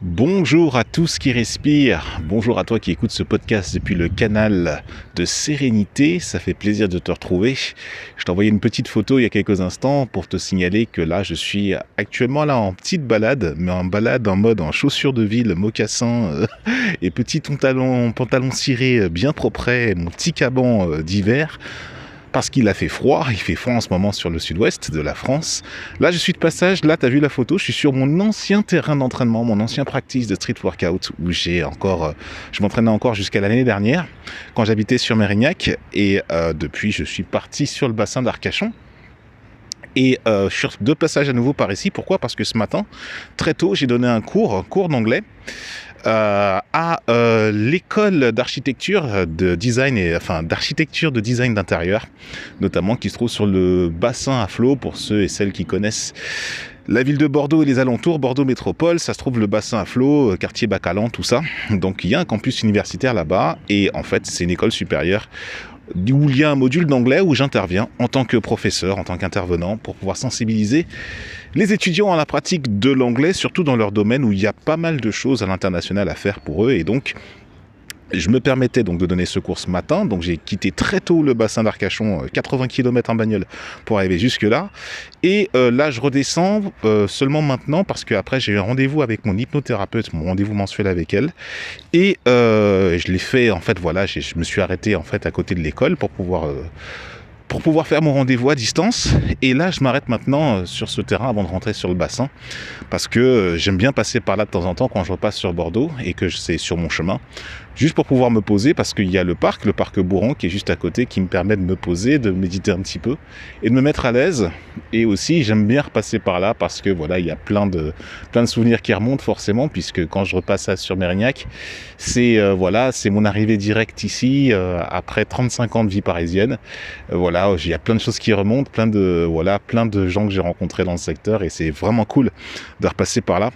Bonjour à tous qui respirent, bonjour à toi qui écoutes ce podcast depuis le canal de Sérénité, ça fait plaisir de te retrouver. Je t'ai envoyé une petite photo il y a quelques instants pour te signaler que là je suis actuellement là en petite balade, mais en balade en mode en chaussures de ville, mocassins et petit pantalon ciré bien propre, mon petit caban d'hiver. Parce qu'il a fait froid, il fait froid en ce moment sur le sud-ouest de la France. Là, je suis de passage, là, tu as vu la photo, je suis sur mon ancien terrain d'entraînement, mon ancien practice de street workout, où je m'entraînais encore jusqu'à l'année dernière, quand j'habitais sur Mérignac, et depuis, je suis parti sur le bassin d'Arcachon. Et je suis de passage à nouveau par ici. Pourquoi ? Parce que ce matin, très tôt, j'ai donné un cours d'anglais à l'école d'architecture de design d'architecture de design d'intérieur, notamment qui se trouve sur le bassin à flot pour ceux et celles qui connaissent la ville de Bordeaux et les alentours, Bordeaux Métropole, ça se trouve le bassin à flot, quartier Bacalan, tout ça. Donc il y a un campus universitaire là-bas et en fait c'est une école supérieure où il y a un module d'anglais où j'interviens en tant que professeur, en tant qu'intervenant pour pouvoir sensibiliser les étudiants à la pratique de l'anglais, surtout dans leur domaine où il y a pas mal de choses à l'international à faire pour eux. Et donc, je me permettais donc de donner ce cours ce matin. Donc, j'ai quitté très tôt le bassin d'Arcachon, 80 km en bagnole pour arriver jusque-là. Et là, je redescends seulement maintenant parce qu'après, j'ai eu un rendez-vous avec mon hypnothérapeute, mon rendez-vous mensuel avec elle. Et je l'ai fait, en fait, voilà, je me suis arrêté en fait à côté de l'école pour pouvoir faire mon rendez-vous à distance. Et là, je m'arrête maintenant sur ce terrain avant de rentrer sur le bassin parce que j'aime bien passer par là de temps en temps quand je repasse sur Bordeaux et que c'est sur mon chemin, juste pour pouvoir me poser parce qu'il y a le parc Bourran qui est juste à côté qui me permet de me poser, de méditer un petit peu et de me mettre à l'aise. Et aussi, j'aime bien repasser par là parce que voilà, il y a plein de souvenirs qui remontent forcément puisque quand je repasse sur Mérignac, c'est mon arrivée directe ici après 35 ans de vie parisienne. Voilà, il y a plein de choses qui remontent, plein de gens que j'ai rencontrés dans le secteur et c'est vraiment cool de repasser par là.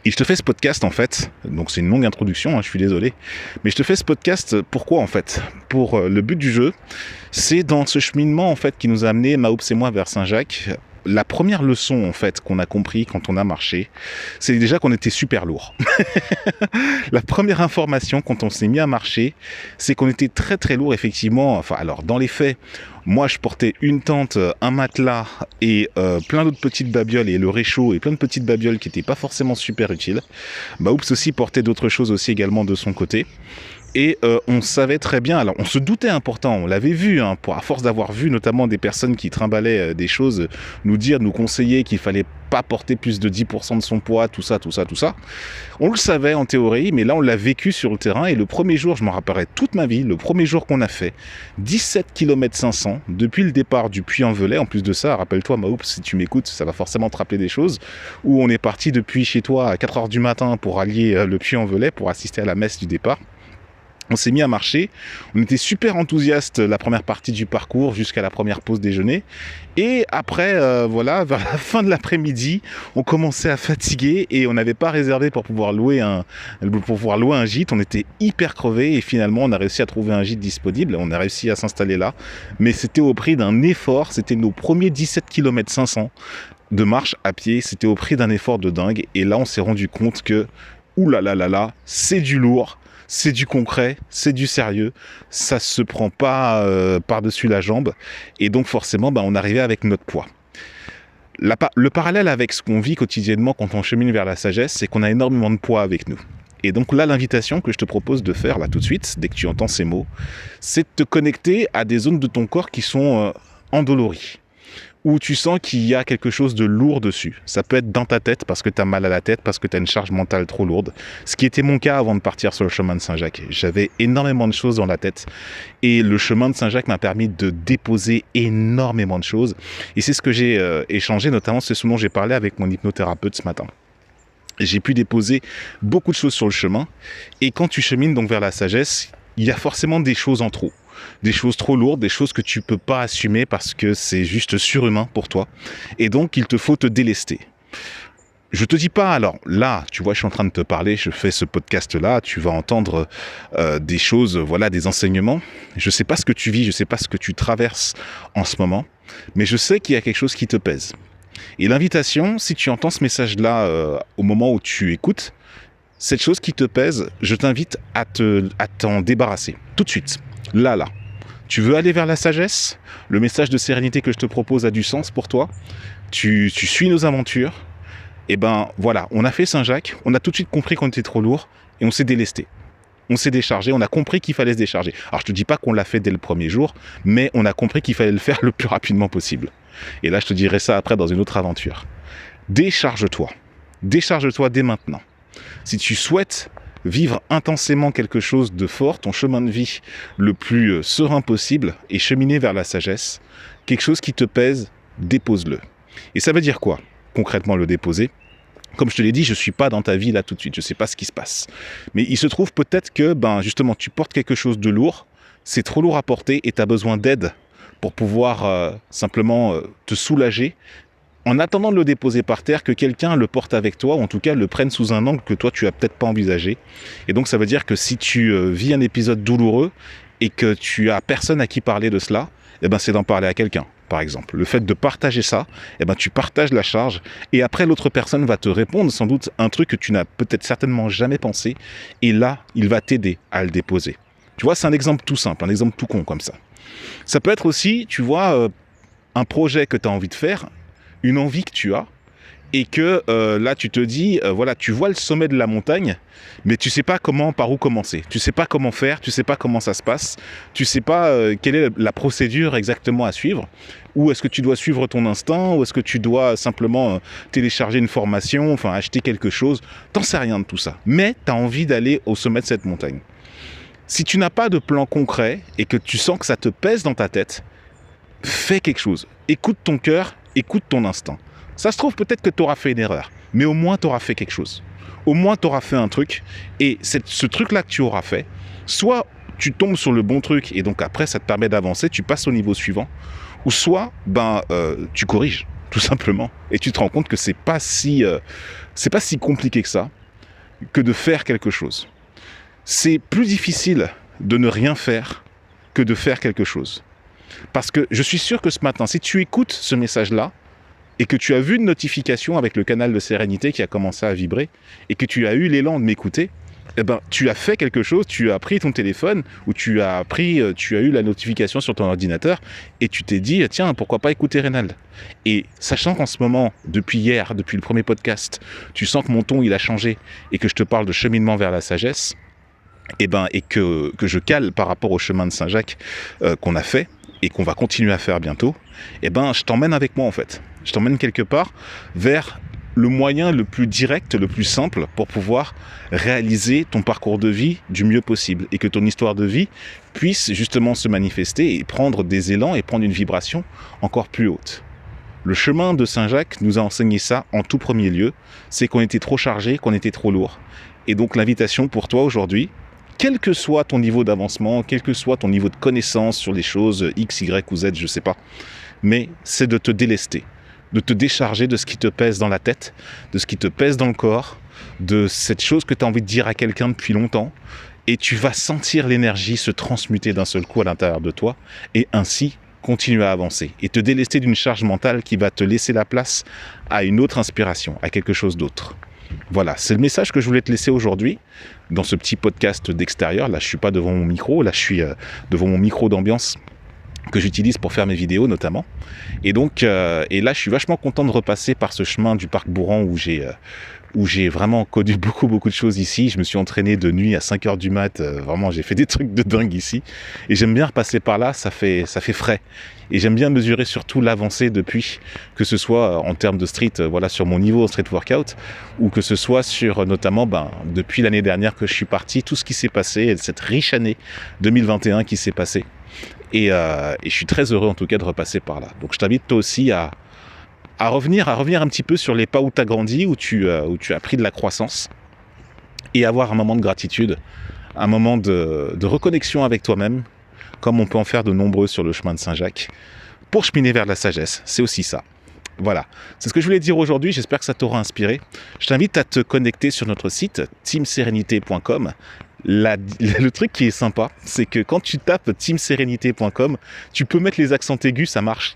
Et je te fais ce podcast en fait, donc c'est une longue introduction, je suis désolé, mais je te fais ce podcast pourquoi en fait ? Pour le but du jeu, c'est dans ce cheminement en fait qui nous a amené, Maoups et moi, vers Saint-Jacques. La première leçon en fait qu'on a compris quand on a marché, c'est déjà qu'on était super lourd. La première information quand on s'est mis à marcher, c'est qu'on était très très lourd effectivement. Enfin alors dans les faits, moi je portais une tente, un matelas et plein d'autres petites babioles et le réchaud et plein de petites babioles qui n'étaient pas forcément super utiles. Oups aussi portait d'autres choses aussi également de son côté. Et on savait très bien, alors on se doutait important, on l'avait vu, à force d'avoir vu notamment des personnes qui trimballaient des choses, nous conseiller qu'il fallait pas porter plus de 10% de son poids, tout ça. On le savait en théorie, mais là on l'a vécu sur le terrain et le premier jour, je m'en rappellerai toute ma vie, le premier jour qu'on a fait 17 km 500 depuis le départ du Puy-en-Velay. En plus de ça, rappelle-toi Maoups, si tu m'écoutes, ça va forcément te rappeler des choses, où on est parti depuis chez toi à 4h du matin pour allier le Puy-en-Velay pour assister à la messe du départ. On s'est mis à marcher, on était super enthousiastes la première partie du parcours jusqu'à la première pause déjeuner. Et après, vers la fin de l'après-midi, on commençait à fatiguer et on n'avait pas réservé pour pouvoir louer un gîte. On était hyper crevés et finalement, on a réussi à trouver un gîte disponible. On a réussi à s'installer là. Mais c'était au prix d'un effort, c'était nos premiers 17 km 500 de marche à pied. C'était au prix d'un effort de dingue. Et là, on s'est rendu compte que, oulalalala, c'est du lourd. C'est du concret, c'est du sérieux, ça se prend pas par-dessus la jambe et donc forcément on arrivait avec notre poids. Le parallèle avec ce qu'on vit quotidiennement quand on chemine vers la sagesse, c'est qu'on a énormément de poids avec nous. Et donc là, l'invitation que je te propose de faire là tout de suite, dès que tu entends ces mots, c'est de te connecter à des zones de ton corps qui sont endolories, où tu sens qu'il y a quelque chose de lourd dessus. Ça peut être dans ta tête parce que tu as mal à la tête, parce que tu as une charge mentale trop lourde. Ce qui était mon cas avant de partir sur le chemin de Saint-Jacques. J'avais énormément de choses dans la tête et le chemin de Saint-Jacques m'a permis de déposer énormément de choses. Et c'est ce que j'ai échangé, notamment c'est ce dont j'ai parlé avec mon hypnothérapeute ce matin. J'ai pu déposer beaucoup de choses sur le chemin et quand tu chemines donc vers la sagesse, il y a forcément des choses en trop. Des choses trop lourdes, des choses que tu peux pas assumer parce que c'est juste surhumain pour toi. Et donc, il te faut te délester. Je te dis pas, alors là, tu vois, je suis en train de te parler, je fais ce podcast-là, tu vas entendre des choses, des enseignements. Je sais pas ce que tu vis, je sais pas ce que tu traverses en ce moment, mais je sais qu'il y a quelque chose qui te pèse. Et l'invitation, si tu entends ce message-là au moment où tu écoutes, cette chose qui te pèse, je t'invite à t'en débarrasser, tout de suite, là. Tu veux aller vers la sagesse? Le message de sérénité que je te propose a du sens pour toi? Tu suis nos aventures? Et ben voilà, on a fait Saint-Jacques, on a tout de suite compris qu'on était trop lourd et on s'est délesté. On s'est déchargé, on a compris qu'il fallait se décharger. Alors je te dis pas qu'on l'a fait dès le premier jour, mais on a compris qu'il fallait le faire le plus rapidement possible. Et là je te dirai ça après dans une autre aventure. Décharge-toi dès maintenant. Si tu souhaites vivre intensément quelque chose de fort, ton chemin de vie le plus serein possible et cheminer vers la sagesse, quelque chose qui te pèse, dépose-le. Et ça veut dire quoi, concrètement, le déposer? Comme je te l'ai dit, je ne suis pas dans ta vie là tout de suite, je ne sais pas ce qui se passe. Mais il se trouve peut-être que, justement, tu portes quelque chose de lourd, c'est trop lourd à porter et tu as besoin d'aide pour pouvoir simplement te soulager, en attendant de le déposer par terre, que quelqu'un le porte avec toi, ou en tout cas le prenne sous un angle que toi tu n'as peut-être pas envisagé. Et donc ça veut dire que si tu vis un épisode douloureux et que tu as personne à qui parler de cela, c'est d'en parler à quelqu'un. Par exemple, le fait de partager ça, tu partages la charge et après l'autre personne va te répondre sans doute un truc que tu n'as peut-être certainement jamais pensé et là, il va t'aider à le déposer. Tu vois, c'est un exemple tout simple, un exemple tout con comme ça. Ça peut être aussi, tu vois, un projet que tu as envie de faire, une envie que tu as et que là tu te dis, voilà, tu vois le sommet de la montagne, mais tu sais pas par où commencer, tu sais pas comment faire, tu sais pas comment ça se passe, tu sais pas quelle est la procédure exactement à suivre, ou est-ce que tu dois suivre ton instinct, ou est-ce que tu dois simplement télécharger une formation, enfin acheter quelque chose, t'en sais rien de tout ça, mais tu as envie d'aller au sommet de cette montagne. Si tu n'as pas de plan concret et que tu sens que ça te pèse dans ta tête, fais quelque chose, écoute ton cœur, écoute ton instinct. Ça se trouve peut-être que tu auras fait une erreur, mais au moins tu auras fait quelque chose. Au moins tu auras fait un truc, et ce truc-là que tu auras fait, soit tu tombes sur le bon truc, et donc après ça te permet d'avancer, tu passes au niveau suivant, ou soit tu corriges, tout simplement, et tu te rends compte que c'est pas si compliqué que ça, que de faire quelque chose. C'est plus difficile de ne rien faire que de faire quelque chose. Parce que je suis sûr que ce matin, si tu écoutes ce message-là, et que tu as vu une notification avec le canal de sérénité qui a commencé à vibrer, et que tu as eu l'élan de m'écouter, tu as fait quelque chose, tu as pris ton téléphone, ou tu as eu la notification sur ton ordinateur, et tu t'es dit, tiens, pourquoi pas écouter Reynald? Et sachant qu'en ce moment, depuis hier, depuis le premier podcast, tu sens que mon ton il a changé, et que je te parle de cheminement vers la sagesse, et que je cale par rapport au chemin de Saint-Jacques qu'on a fait, et qu'on va continuer à faire bientôt, je t'emmène avec moi en fait. Je t'emmène quelque part vers le moyen le plus direct, le plus simple pour pouvoir réaliser ton parcours de vie du mieux possible et que ton histoire de vie puisse justement se manifester et prendre des élans et prendre une vibration encore plus haute. Le chemin de Saint-Jacques nous a enseigné ça en tout premier lieu, c'est qu'on était trop chargé, qu'on était trop lourd. Et donc l'invitation pour toi aujourd'hui, quel que soit ton niveau d'avancement, quel que soit ton niveau de connaissance sur les choses X, Y ou Z, je ne sais pas, mais c'est de te délester, de te décharger de ce qui te pèse dans la tête, de ce qui te pèse dans le corps, de cette chose que tu as envie de dire à quelqu'un depuis longtemps, et tu vas sentir l'énergie se transmuter d'un seul coup à l'intérieur de toi, et ainsi continuer à avancer, et te délester d'une charge mentale qui va te laisser la place à une autre inspiration, à quelque chose d'autre. Voilà, c'est le message que je voulais te laisser aujourd'hui dans ce petit podcast d'extérieur. Là, je ne suis pas devant mon micro, là, je suis devant mon micro d'ambiance que j'utilise pour faire mes vidéos notamment. Et donc, et là, je suis vachement content de repasser par ce chemin du parc Bourran où j'ai vraiment connu beaucoup de choses ici. Je me suis entraîné de nuit à 5h du mat, vraiment j'ai fait des trucs de dingue ici. Et j'aime bien repasser par là, ça fait frais. Et j'aime bien mesurer surtout l'avancée depuis, que ce soit en termes de street, sur mon niveau street workout, ou que ce soit sur notamment depuis l'année dernière que je suis parti, tout ce qui s'est passé, cette riche année 2021 qui s'est passée. Et je suis très heureux en tout cas de repasser par là. Donc je t'invite toi aussi à revenir un petit peu sur les pas où tu as grandi, où tu as pris de la croissance, et avoir un moment de gratitude, un moment de reconnexion avec toi-même, comme on peut en faire de nombreux sur le chemin de Saint-Jacques, pour cheminer vers la sagesse. C'est aussi ça. Voilà, c'est ce que je voulais dire aujourd'hui, j'espère que ça t'aura inspiré. Je t'invite à te connecter sur notre site teamserenité.com. Le truc qui est sympa, c'est que quand tu tapes teamserenité.com, tu peux mettre les accents aigus, ça marche.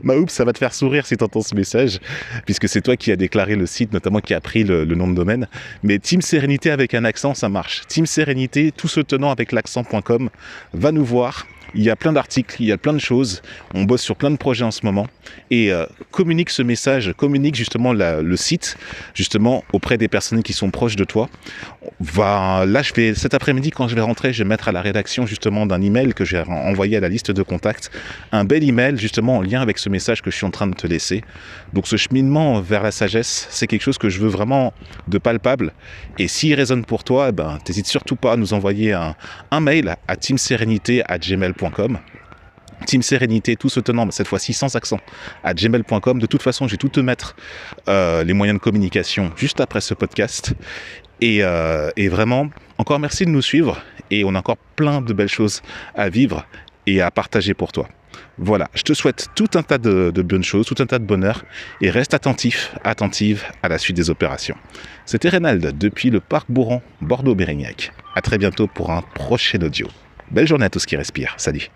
Maoup, ça va te faire sourire si tu entends ce message, puisque c'est toi qui as déclaré le site, notamment qui a pris le nom de domaine. Mais Team Sérénité avec un accent, ça marche. Team Sérénité, tout se tenant avec l'accent.com, va nous voir. Il y a plein d'articles, il y a plein de choses. On bosse sur plein de projets en ce moment. Et communique ce message, communique justement le site, justement auprès des personnes qui sont proches de toi. Là, cet après-midi, quand je vais rentrer, je vais mettre à la rédaction justement d'un email que j'ai envoyé à la liste de contacts. Un bel email justement en lien avec ce message que je suis en train de te laisser. Donc ce cheminement vers la sagesse, c'est quelque chose que je veux vraiment de palpable. Et s'il résonne pour toi, t'hésites surtout pas à nous envoyer un mail à teamsérénité@gmail.com. Team Sérénité, tout se tenant, mais cette fois-ci sans accent, @gmail.com. De toute façon, je vais tout te mettre, les moyens de communication, juste après ce podcast. Et vraiment, encore merci de nous suivre. Et on a encore plein de belles choses à vivre et à partager pour toi. Voilà, je te souhaite tout un tas de bonnes choses, tout un tas de bonheur. Et reste attentive à la suite des opérations. C'était Reynald, depuis le Parc Bourran, Bordeaux-Bérignac. À très bientôt pour un prochain audio. Belle journée à tous qui respirent. Salut.